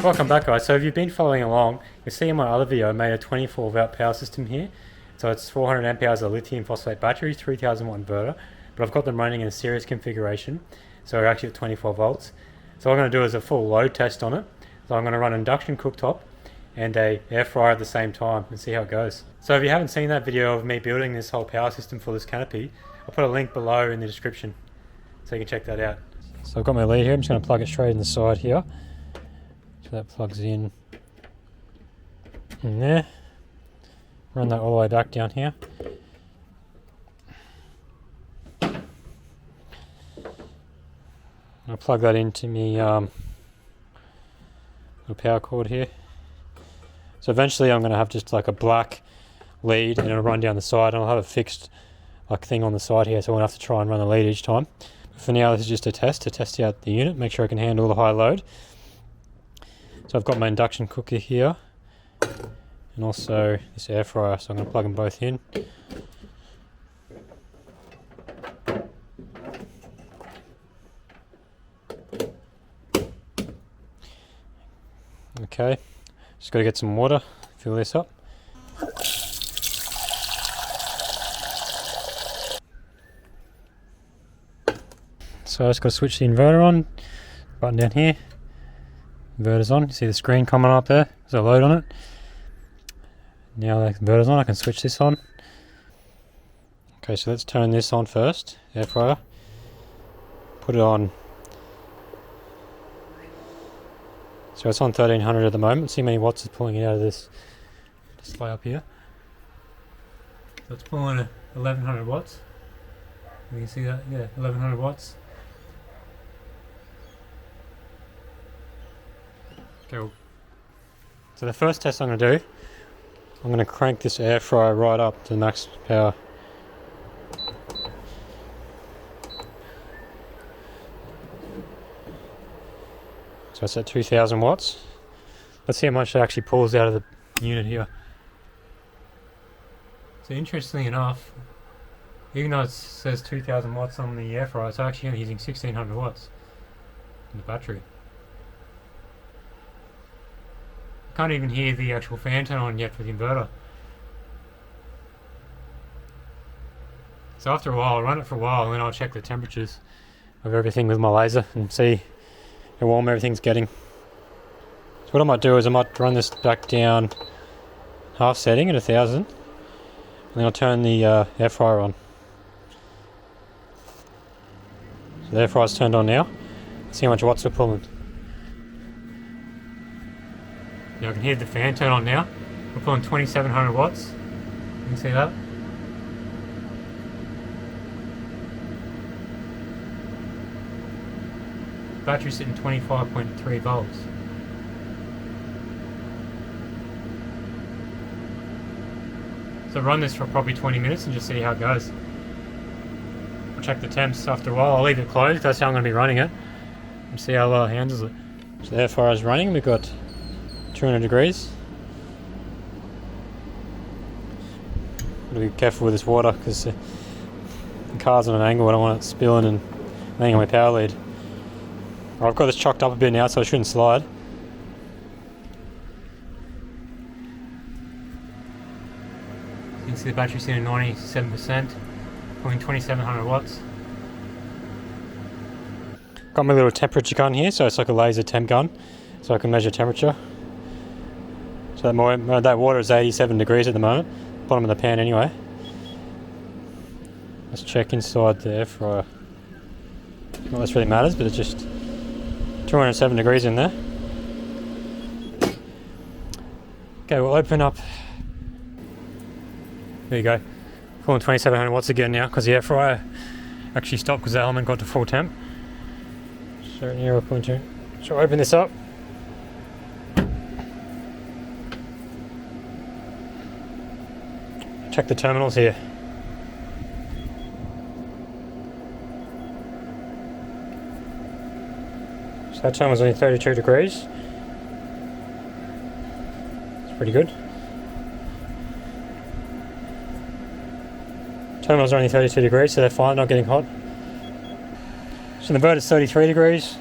Welcome back, guys. So if you've been following along, you'll see in my other video I made a 24 volt power system here. So it's 400 amp hours of lithium phosphate battery, 3000 watt inverter, but I've got them running in a series configuration, so we're actually at 24 volts. So what I'm going to do is a full load test on it. So I'm going to run an induction cooktop and a air fryer at the same time and see how it goes. So if you haven't seen that video of me building this whole power system for this canopy, I'll put a link below in the description so you can check that out. So I've got my lead here, I'm just going to plug it straight in the side here. So that plugs in there. Run that all the way back down here. I'll plug that into me little power cord here. So eventually I'm going to have just like a black lead and it'll run down the side, and I'll have a fixed like thing on the side here, so I won't have to try and run the lead each time. But for now, this is just a test to test out the unit, make sure I can handle the high load. So I've got my induction cooker here and also this air fryer, so I'm going to plug them both in. Okay, just got to get some water, fill this up. So I just got to switch the inverter on, button down here. Inverter's on, you see the screen coming up there, there's a load on it. Now the inverter's on, I can switch this on. Okay, so let's turn this on first, air fryer. Put it on. So it's on 1300 at the moment. See how many watts is pulling it out of this display up here. So it's pulling 1100 watts. You can see that, yeah, 1100 watts. Okay, so the first test I'm going to do, I'm going to crank this air fryer right up to the max power. So it's at 2000 watts. Let's see how much it actually pulls out of the unit here. So interestingly enough, even though it says 2000 watts on the air fryer, it's actually only using 1600 watts in the battery. I can't even hear the actual fan turn on yet for the inverter. So after a while, I'll run it for a while and then I'll check the temperatures of everything with my laser and see how warm everything's getting. So what I might do is I might run this back down half setting at 1000 and then I'll turn the air fryer on. So the air fryer's turned on now. Let's see how much watts we're pulling. Yeah, I can hear the fan turn on now. We're pulling 2700 watts. You can see that. Battery's sitting 25.3 volts. So run this for probably 20 minutes and just see how it goes. I'll check the temps after a while. I'll leave it closed, that's how I'm going to be running it, and see how well it handles it. So the air fryer is running, we've got 200 degrees. Gotta be careful with this water because the car's on an angle, I don't want it spilling and laying on my power lead. I've got this chocked up a bit now, so I shouldn't slide. You can see the battery's sitting at 97%, pulling 2700 watts. Got my little temperature gun here, so it's like a laser temp gun, so I can measure temperature. So that water is 87 degrees at the moment, bottom of the pan anyway. Let's check inside the air fryer. Not that this really matters, but it's just 207 degrees in there. Okay, we'll open up. There you go. Pulling 2700 watts again now because the air fryer actually stopped because the element got to full temp. So here we're pulling 2. So open this up. Check the terminals here. So that terminal's only 32 degrees. It's pretty good. Terminals are only 32 degrees, so they're fine, not getting hot. So the inverter's 33 degrees.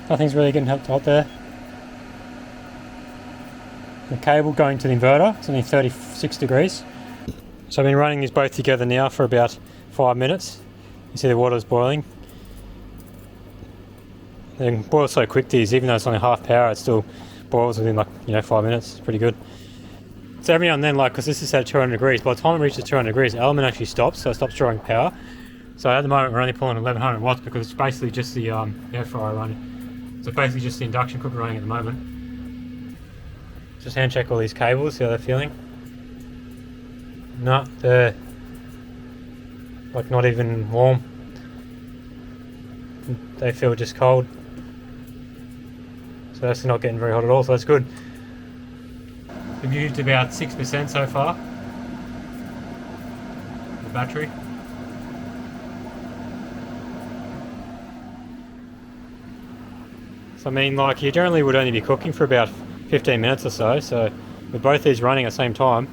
Nothing's really getting hot there. the cable going to the inverter. It's only 36 degrees. So I've been running these both together now for about 5 minutes. You see the water's boiling. They can boil so quick these, even though it's only half power, it still boils within 5 minutes. It's pretty good. So every now and then, because this is at 200 degrees, by the time it reaches 200 degrees, the element actually stops, so it stops drawing power. So at the moment we're only pulling 1100 watts because it's basically just the air fryer running. So basically just the induction cooker running at the moment. Just hand check all these cables, see how they're feeling. No, they're not even warm. They feel just cold. So that's not getting very hot at all, so that's good. We've used about 6% so far. The battery. So I mean, you generally would only be cooking for about 15 minutes or so. So with both these running at the same time,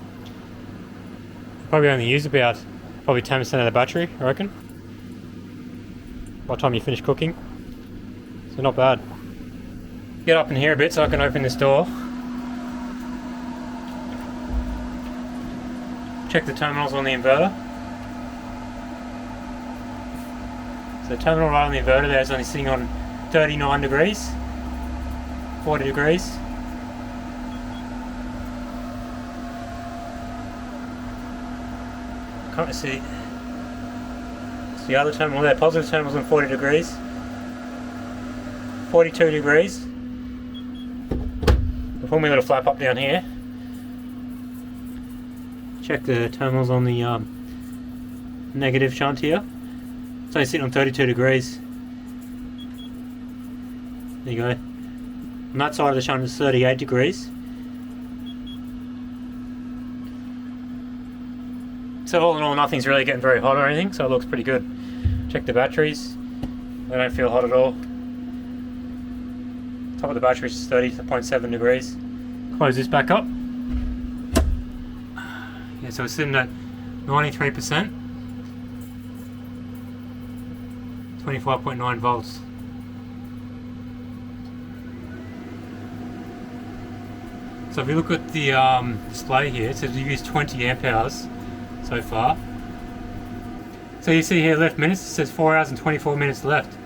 probably only use about 10% of the battery, I reckon, by the time you finish cooking. So not bad. Get up in here a bit so I can open this door. Check the terminals on the inverter. So the terminal right on the inverter there is only sitting on 39 degrees, 40 degrees. Can't see. So the other terminal there, positive terminal's on 40 degrees, 42 degrees. We'll pull my little flap up down here. Check the terminals on the negative shunt here. It's only sitting on 32 degrees. There you go. On that side of the shunt is 38 degrees. So all in all, nothing's really getting very hot or anything, so it looks pretty good. Check the batteries. They don't feel hot at all. Top of the battery is 30.7 degrees. Close this back up. Yeah, so it's sitting at 93%. 25.9 volts. So if you look at the display here, it says we've used 20 amp hours so far. So you see here left minutes, it says 4 hours and 24 minutes left.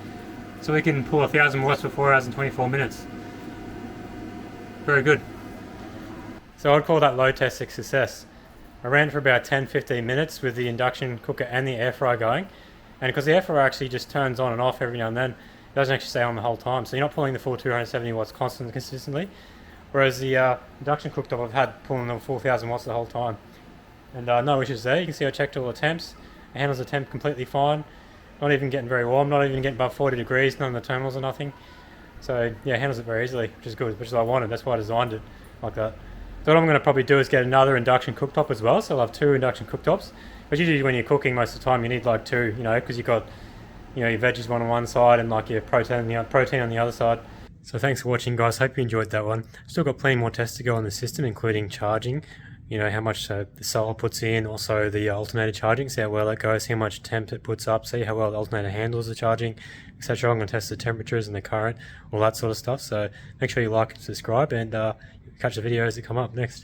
So we can pull 1000 watts for 4 hours and 24 minutes. Very good. So I'd call that load test a success. I ran for about 10-15 minutes with the induction cooker and the air fryer going. And because the air fryer actually just turns on and off every now and then, it doesn't actually stay on the whole time. So you're not pulling the full 270 watts consistently. Whereas the induction cooktop I've had pulling the 4000 watts the whole time. And no issues there. You can see I checked all the temps. It handles the temp completely fine. Not even getting very warm, not even getting above 40 degrees, none of the terminals or nothing. So yeah, it handles it very easily, which is good, which is what I wanted. That's why I designed it like that. So what I'm going to probably do is get another induction cooktop as well. So I'll have 2 induction cooktops. But usually when you're cooking, most of the time you need 2, because you've got your veggies one side and your protein on the other side. So thanks for watching, guys. Hope you enjoyed that one. Still got plenty more tests to go on the system, including charging. How much the solar puts in, also the alternator charging, see how well that goes, see how much temp it puts up, see how well the alternator handles the charging, etc. I'm going to test the temperatures and the current, all that sort of stuff. So make sure you like and subscribe, and catch the videos that come up next.